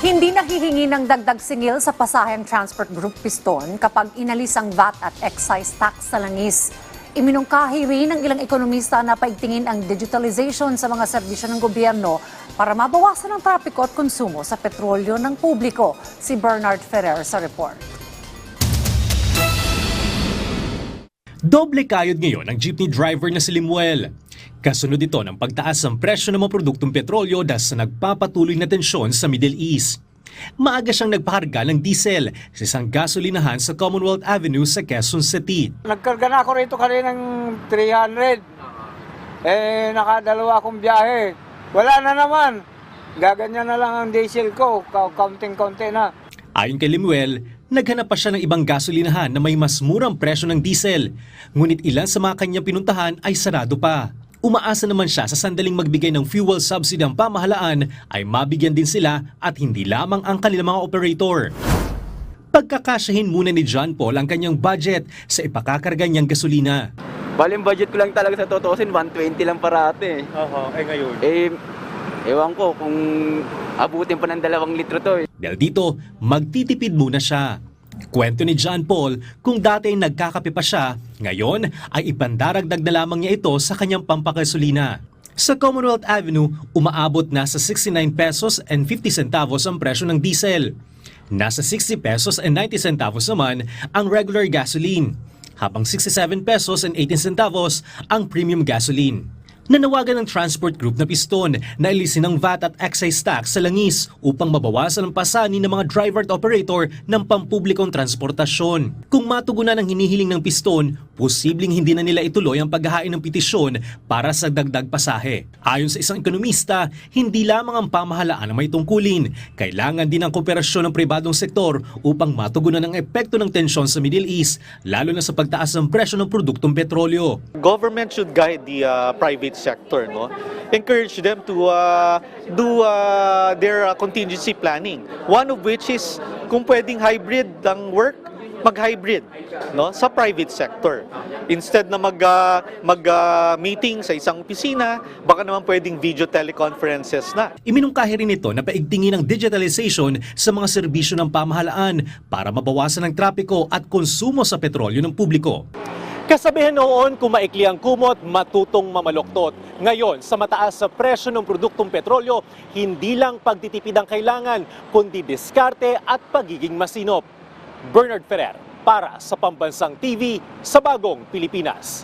Hindi nahihingi ng dagdag singil sa pasaheng Transport Group Piston kapag inalis ang VAT at excise tax sa langis. Iminungkahi rin ng ilang ekonomista na paigtingin ang digitalization sa mga serbisyo ng gobyerno para mabawasan ang trapiko at konsumo sa petrolyo ng publiko. Si Bernard Ferrer sa report. Doble kayod ngayon ang jeepney driver na si Limuel. Kasunod ito ng pagtaas ng presyo ng mga produktong petrolyo dahil sa nagpapatuloy na tensyon sa Middle East. Maaga siyang nagpakarga ng diesel sa isang gasolinahan sa Commonwealth Avenue sa Quezon City. Nagkarga na ako rito kanina ng 300. Nakadalawa akong biyahe. Wala na naman. Gaganyan na lang ang diesel ko. Kaunting-kaunti na. Ayon kay Limuel, naghanap pa siya ng ibang gasolinahan na may mas murang presyo ng diesel. Ngunit ilan sa mga kanyang pinuntahan ay sarado pa. Umaasa naman siya sa sandaling magbigay ng fuel subsidy ang pamahalaan ay mabigyan din sila at hindi lamang ang kanilang mga operator. Pagkakasyahin muna ni John Paul ang kanyang budget sa ipakakarga niyang gasolina. Baling budget ko lang talaga sa tutusin, 120 lang parate. Ngayon. Ewan ko kung abutin pa ng 2 litro to. Dahil dito, magtitipid muna siya. Kwento ni John Paul, kung dati ay nagkakape pa siya, ngayon ay ipandaragdag na lamang niya ito sa kanyang pampagasolina. Sa Commonwealth Avenue, umaabot na sa 69 pesos and 50 centavos ang presyo ng diesel. Nasa 60 pesos and 90 centavos naman ang regular gasoline, habang 67 pesos and 18 centavos ang premium gasoline. Nanawagan ng Transport Group na Piston na ilisin ang VAT at excise tax sa langis upang mabawasan ang pasanin ng mga driver at operator ng pampublikong transportasyon. Kung matugunan ang hinihiling ng Piston, posibleng hindi na nila ituloy ang paghahain ng petisyon para sa dagdag pasahe. Ayon sa isang ekonomista, hindi lamang ang pamahalaan ang may tungkulin. Kailangan din ang kooperasyon ng pribadong sektor upang matugunan ang epekto ng tensyon sa Middle East, lalo na sa pagtaas ng presyo ng produktong petrolyo. Government should guide the private sector, no? Encourage them to do their contingency planning. One of which is kung pwedeng hybrid ang work, mag-hybrid, no, sa private sector. Instead na mag-meeting sa isang opisina, baka naman pwedeng video teleconferences na. Iminungkahi rin ito na paigtingin ang digitalization sa mga serbisyo ng pamahalaan para mabawasan ang trapiko at konsumo sa petrolyo ng publiko. Kasabihan noon, kung maikli ang kumot, matutong mamaluktot. Ngayon, sa mataas sa presyo ng produktong petrolyo, hindi lang pagtitipid ang kailangan, kundi diskarte at pagiging masinop. Bernard Ferrer, para sa Pambansang TV sa Bagong Pilipinas.